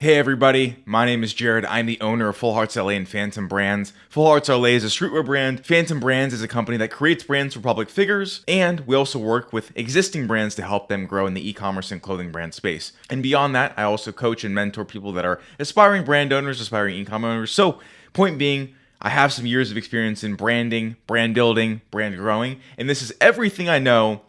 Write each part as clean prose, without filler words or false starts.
Hey everybody, my name is Jared. I'm the owner of Full Hearts LA and Phantom Brands. Full Hearts LA is a streetwear brand. Phantom Brands is a company that creates brands for public figures, and we also work with existing brands to help them grow in the e-commerce and clothing brand space. And beyond that, I also coach and mentor people that are aspiring brand owners, aspiring e-com owners. So, point being, I have some years of experience in branding, brand building, brand growing, and this is everything I know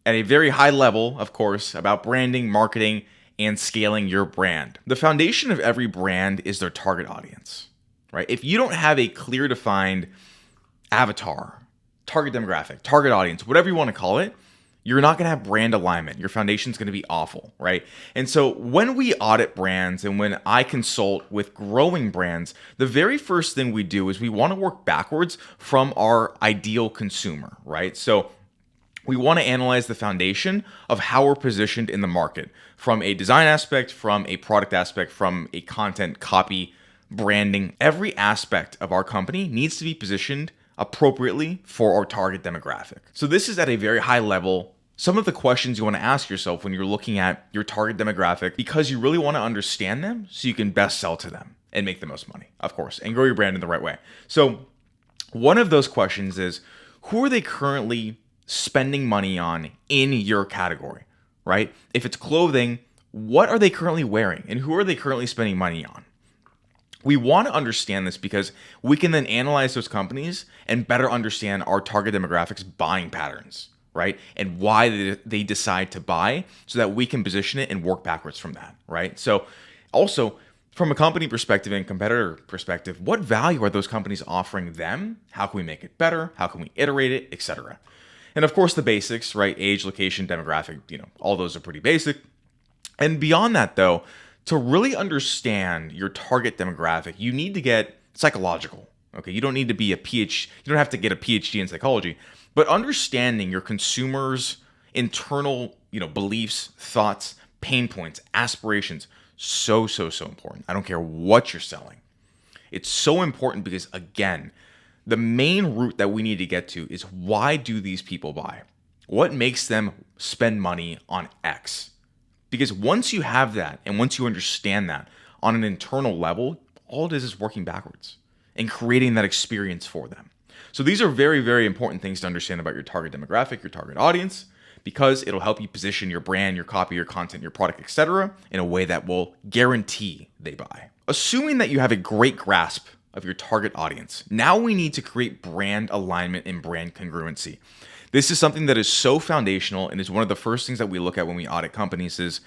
at a very high level, of course, about branding, marketing, and scaling your brand. The foundation of every brand is their target audience, right? If you don't have a clear defined avatar, target demographic, target audience, whatever you want to call it, you're not going to have brand alignment. Your foundation's going to be awful, right? And so when we audit brands and when I consult with growing brands, the very first thing we do is we want to work backwards from our ideal consumer, right? So we want to analyze the foundation of how we're positioned in the market from a design aspect, from a product aspect, from a content, copy, branding. Every aspect of our company needs to be positioned appropriately for our target demographic. So this is at a very high level. Some of the questions you want to ask yourself when you're looking at your target demographic, because you really want to understand them so you can best sell to them and make the most money, of course, and grow your brand in the right way. So one of those questions is, who are they currently spending money on in your category, right? If it's clothing, what are they currently wearing and who are they currently spending money on? We want to understand this because we can then analyze those companies and better understand our target demographics buying patterns, right? And why they decide to buy so that we can position it and work backwards from that, right? So also, from a company perspective and competitor perspective, what value are those companies offering them? How can we make it better? How can we iterate it, etc.? And of course, the basics, right? Age, location, demographic, all those are pretty basic. And beyond that, though, to really understand your target demographic, you need to get psychological. Okay, you don't need to be you don't have to get a PhD in psychology, but understanding your consumers' internal, beliefs, thoughts, pain points, aspirations, so important. I don't care what you're selling. It's so important because, again, the main root that we need to get to is, why do these people buy? What makes them spend money on X? Because once you have that and once you understand that on an internal level, all it is working backwards and creating that experience for them. So these are very, very important things to understand about your target demographic, your target audience, because it'll help you position your brand, your copy, your content, your product, etc. in a way that will guarantee they buy. Assuming that you have a great grasp of your target audience, now we need to create brand alignment and brand congruency. This is something that is so foundational and is one of the first things that we look at when we audit companies is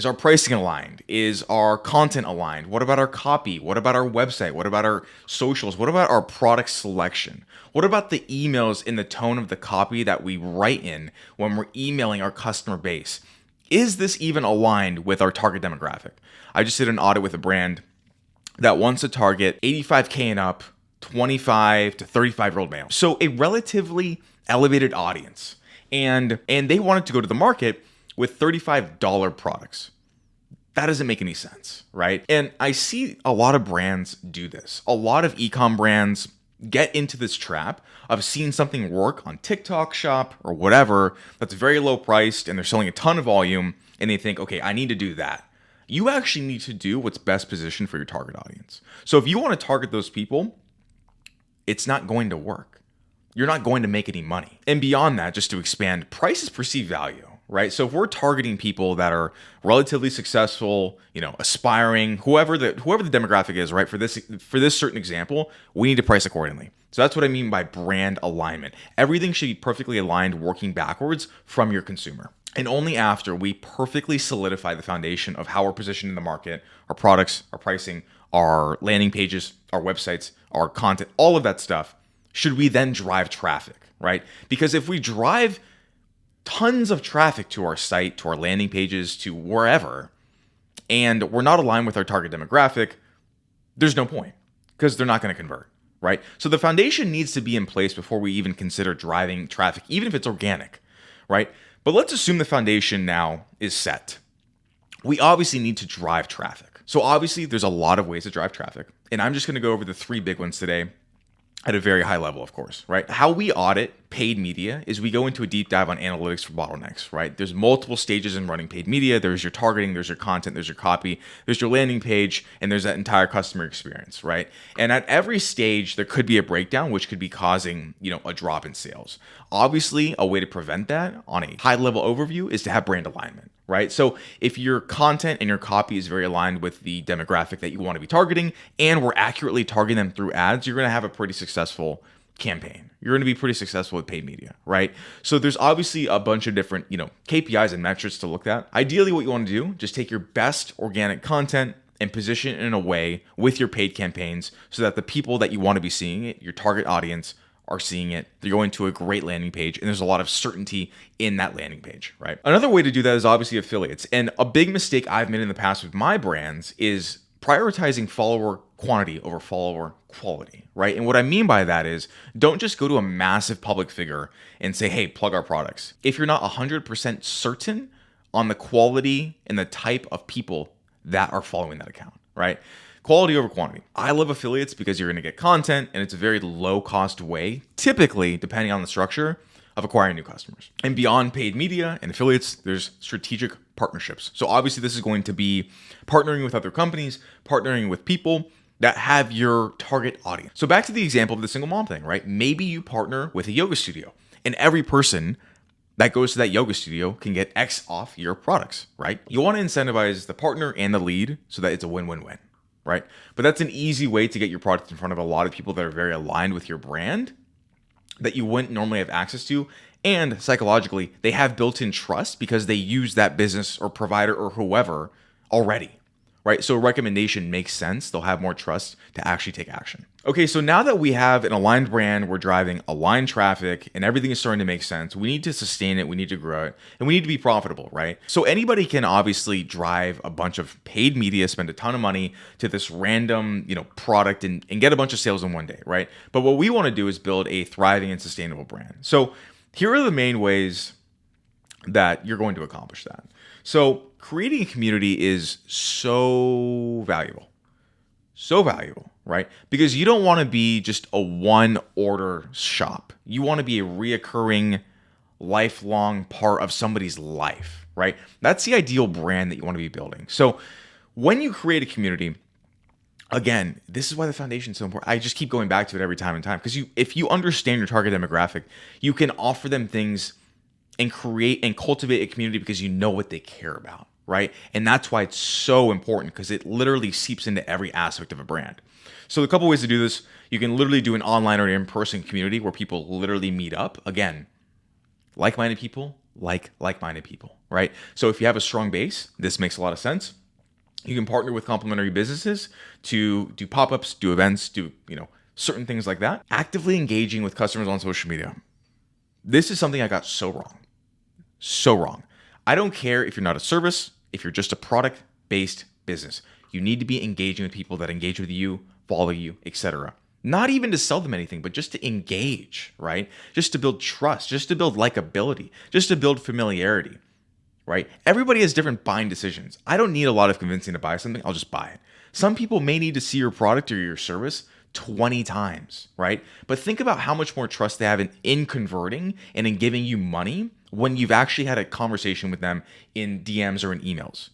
our pricing aligned? Is our content aligned? What about our copy? What about our website? What about our socials? What about our product selection? What about the emails in the tone of the copy that we write in when we're emailing our customer base? Is this even aligned with our target demographic? I just did an audit with a brand that wants to target 85K and up, 25 to 35-year-old male. So a relatively elevated audience. And they wanted to go to the market with $35 products. That doesn't make any sense, right? And I see a lot of brands do this. A lot of ecom brands get into this trap of seeing something work on TikTok Shop or whatever that's very low priced and they're selling a ton of volume and they think, okay, I need to do that. You actually need to do what's best positioned for your target audience. So if you want to target those people, it's not going to work. You're not going to make any money. And beyond that, just to expand, price is perceived value, right? So if we're targeting people that are relatively successful, aspiring, whoever the demographic is, right? For this certain example, we need to price accordingly. So that's what I mean by brand alignment. Everything should be perfectly aligned, working backwards from your consumer. And only after we perfectly solidify the foundation of how we're positioned in the market, our products, our pricing, our landing pages, our websites, our content, all of that stuff, should we then drive traffic, right? Because if we drive tons of traffic to our site, to our landing pages, to wherever, and we're not aligned with our target demographic, there's no point because they're not going to convert, right? So the foundation needs to be in place before we even consider driving traffic, even if it's organic, right? But let's assume the foundation now is set. We obviously need to drive traffic. So obviously there's a lot of ways to drive traffic. And I'm just going to go over the three big ones today at a very high level, of course, right? How we audit paid media is we go into a deep dive on analytics for bottlenecks, right? There's multiple stages in running paid media. There's your targeting, there's your content, there's your copy, there's your landing page, and there's that entire customer experience, right? And at every stage, there could be a breakdown, which could be causing, a drop in sales. Obviously, a way to prevent that on a high level overview is to have brand alignment, right? So if your content and your copy is very aligned with the demographic that you want to be targeting, and we're accurately targeting them through ads, you're going to have a pretty successful campaign. You're going to be pretty successful with paid media, right? So there's obviously a bunch of different, KPIs and metrics to look at. Ideally, what you want to do, just take your best organic content and position it in a way with your paid campaigns so that the people that you want to be seeing it, your target audience, are seeing it. They're going to a great landing page, and there's a lot of certainty in that landing page, right? Another way to do that is obviously affiliates. And a big mistake I've made in the past with my brands is prioritizing follower quantity over follower quality, right? And what I mean by that is don't just go to a massive public figure and say, hey, plug our products. If you're not 100% certain on the quality and the type of people that are following that account, right? Quality over quantity. I love affiliates because you're going to get content and it's a very low cost way, typically, depending on the structure, of acquiring new customers. And beyond paid media and affiliates, there's strategic partnerships. So obviously this is going to be partnering with other companies, partnering with people that have your target audience. So back to the example of the single mom thing, right? Maybe you partner with a yoga studio and every person that goes to that yoga studio can get X off your products, right? You want to incentivize the partner and the lead so that it's a win-win-win, right? But that's an easy way to get your product in front of a lot of people that are very aligned with your brand that you wouldn't normally have access to. And psychologically, they have built-in trust because they use that business or provider or whoever already, right? So a recommendation makes sense. They'll have more trust to actually take action. Okay, so now that we have an aligned brand, we're driving aligned traffic and everything is starting to make sense, we need to sustain it, we need to grow it, and we need to be profitable, right? So anybody can obviously drive a bunch of paid media, spend a ton of money to this random, product and get a bunch of sales in one day, right? But what we want to do is build a thriving and sustainable brand. So here are the main ways that you're going to accomplish that. So creating a community is so valuable. So valuable, right? Because you don't want to be just a one order shop. You want to be a reoccurring, lifelong part of somebody's life, right? That's the ideal brand that you want to be building. So when you create a community, again, this is why the foundation is so important. I just keep going back to it every time and time because if you understand your target demographic, you can offer them things and create and cultivate a community because you know what they care about. Right? And that's why it's so important because it literally seeps into every aspect of a brand. So a couple ways to do this. You can literally do an online or in-person community where people literally meet up. Again, like-minded people, like-minded people, right? So if you have a strong base, this makes a lot of sense. You can partner with complementary businesses to do pop-ups, do events, do, certain things like that. Actively engaging with customers on social media. This is something I got so wrong. So wrong. I don't care if you're not a service, if you're just a product-based business. You need to be engaging with people that engage with you, follow you, etc. Not even to sell them anything, but just to engage, right? Just to build trust, just to build likability, just to build familiarity, right? Everybody has different buying decisions. I don't need a lot of convincing to buy something. I'll just buy it. Some people may need to see your product or your service 20 times, right? But think about how much more trust they have in converting and in giving you money when you've actually had a conversation with them in DMs or in emails.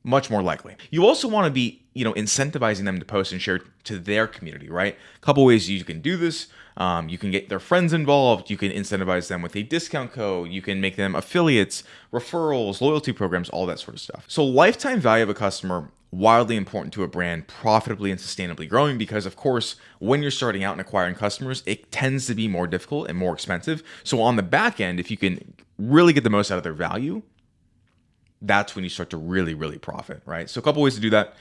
Much more likely. You also want to be, incentivizing them to post and share to their community, right? A couple ways you can do this. You can get their friends involved. You can incentivize them with a discount code. You can make them affiliates, referrals, loyalty programs, all that sort of stuff. So lifetime value of a customer, wildly important to a brand, profitably and sustainably growing because, of course, when you're starting out and acquiring customers, it tends to be more difficult and more expensive. So on the back end, if you can really get the most out of their value, that's when you start to really, really profit, right? So a couple ways to do that.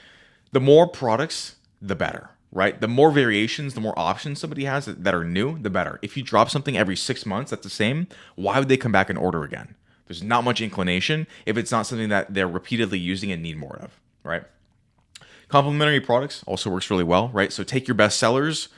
The more products, the better, right? The more variations, the more options somebody has that are new, the better. If you drop something every 6 months that's the same, why would they come back and order again? There's not much inclination if it's not something that they're repeatedly using and need more of, right? Complementary products also works really well, right? So take your best sellers,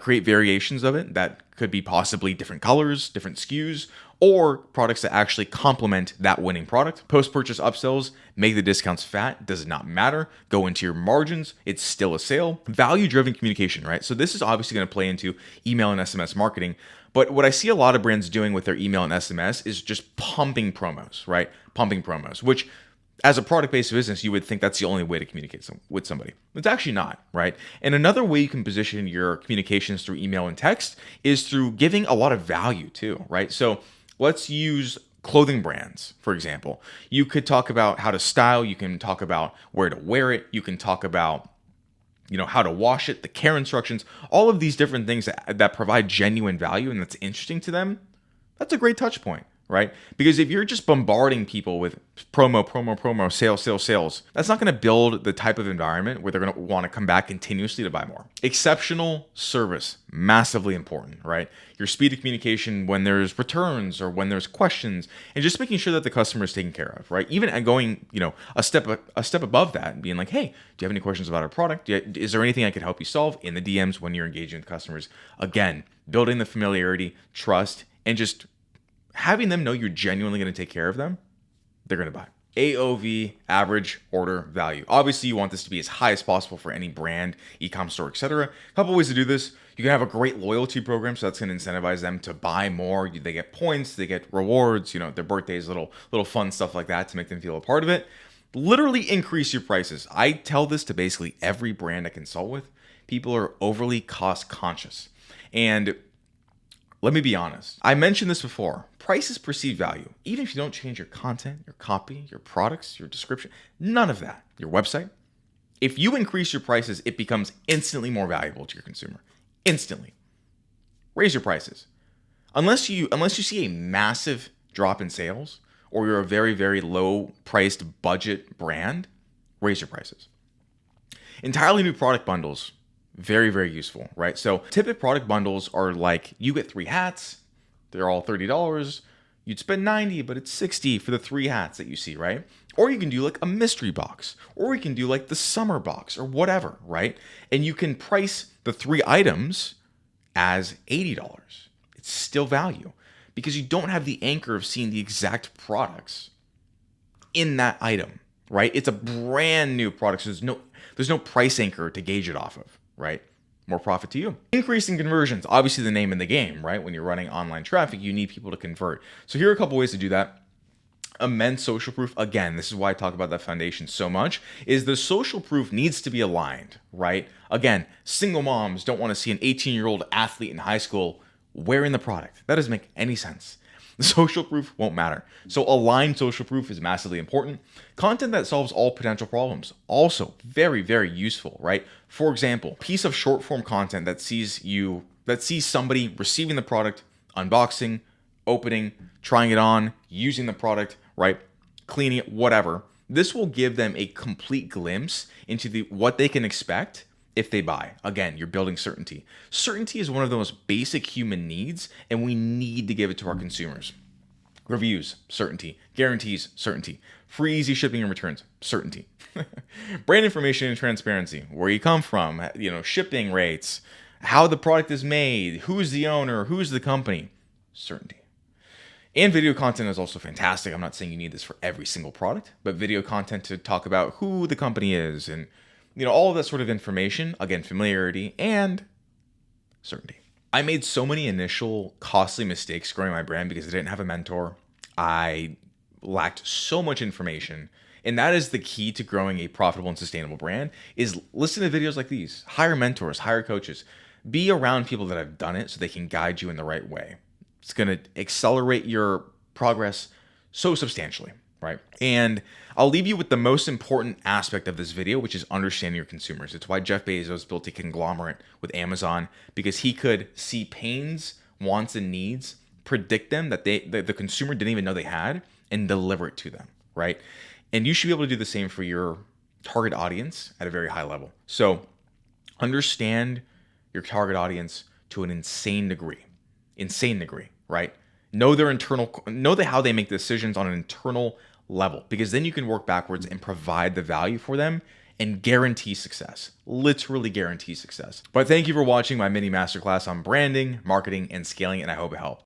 create variations of it that could be possibly different colors, different SKUs, or products that actually complement that winning product. Post-purchase upsells, make the discounts fat, does not matter. Go into your margins, it's still a sale. Value-driven communication, right? So this is obviously going to play into email and SMS marketing. But what I see a lot of brands doing with their email and SMS is just pumping promos, right? Pumping promos, which as a product-based business, you would think that's the only way to communicate with somebody. It's actually not, right? And another way you can position your communications through email and text is through giving a lot of value too, right? So let's use clothing brands, for example. You could talk about how to style. You can talk about where to wear it. You can talk about how to wash it, the care instructions, all of these different things that provide genuine value and that's interesting to them. That's a great touch point, right? Because if you're just bombarding people with promo, sales, that's not going to build the type of environment where they're going to want to come back continuously to buy more. Exceptional service, massively important, right? Your speed of communication when there's returns or when there's questions, and just making sure that the customer is taken care of, right? Even at going, a step above that and being like, hey, do you have any questions about our product? Is there anything I could help you solve in the DMs when you're engaging with customers? Again, building the familiarity, trust, and just having them know you're genuinely going to take care of them, they're going to buy. AOV, average order value. Obviously, you want this to be as high as possible for any brand, ecom store, etc. A couple ways to do this. You can have a great loyalty program, so that's going to incentivize them to buy more. They get points, they get rewards, their birthdays, little fun stuff like that to make them feel a part of it. Literally increase your prices. I tell this to basically every brand I consult with. People are overly cost conscious. And let me be honest. I mentioned this before. Price is perceived value. Even if you don't change your content, your copy, your products, your description, none of that, your website. If you increase your prices, it becomes instantly more valuable to your consumer. Instantly. Raise your prices. Unless you see a massive drop in sales or you're a very, very low priced budget brand, raise your prices. Entirely new product bundles. Very, very useful, right? So typical product bundles are like you get 3 hats. They're all $30. You'd spend $90, but it's $60 for the 3 hats that you see, right? Or you can do like a mystery box, or you can do like the summer box or whatever, right? And you can price the 3 items as $80. It's still value because you don't have the anchor of seeing the exact products in that item, right? It's a brand new product. So there's no price anchor to gauge it off of. Right? More profit to you. Increasing conversions, obviously the name in the game, right? When you're running online traffic, you need people to convert. So here are a couple ways to do that. Immense social proof. Again, this is why I talk about that foundation so much, is the social proof needs to be aligned, right? Again, single moms don't want to see an 18-year-old athlete in high school wearing the product. That doesn't make any sense. The social proof won't matter. So aligned social proof is massively important. Content that solves all potential problems, also very, very useful, right? For example, piece of short form content that sees somebody receiving the product, unboxing, opening, trying it on, using the product, right? Cleaning it, whatever. This will give them a complete glimpse into what they can expect if they buy. Again, you're building certainty. Certainty is one of the most basic human needs, and we need to give it to our consumers. Reviews, certainty. Guarantees, certainty. Free, easy shipping and returns, certainty. Brand information and transparency. Where you come from, shipping rates, how the product is made, who's the owner, who's the company, certainty. And video content is also fantastic. I'm not saying you need this for every single product, but video content to talk about who the company is and all of that sort of information. Again, familiarity and certainty. I made so many initial costly mistakes growing my brand because I didn't have a mentor. I lacked so much information. And that is the key to growing a profitable and sustainable brand is listen to videos like these. Hire mentors, hire coaches. Be around people that have done it so they can guide you in the right way. It's going to accelerate your progress so substantially, right? And I'll leave you with the most important aspect of this video, which is understanding your consumers. It's why Jeff Bezos built a conglomerate with Amazon, because he could see pains, wants, and needs, predict them that the consumer didn't even know they had, and deliver it to them, right? And you should be able to do the same for your target audience at a very high level. So understand your target audience to an insane degree, right? Know how they make decisions on an internal level, because then you can work backwards and provide the value for them and guarantee success. Literally guarantee success. But thank you for watching my mini masterclass on branding, marketing, and scaling, and I hope it helped.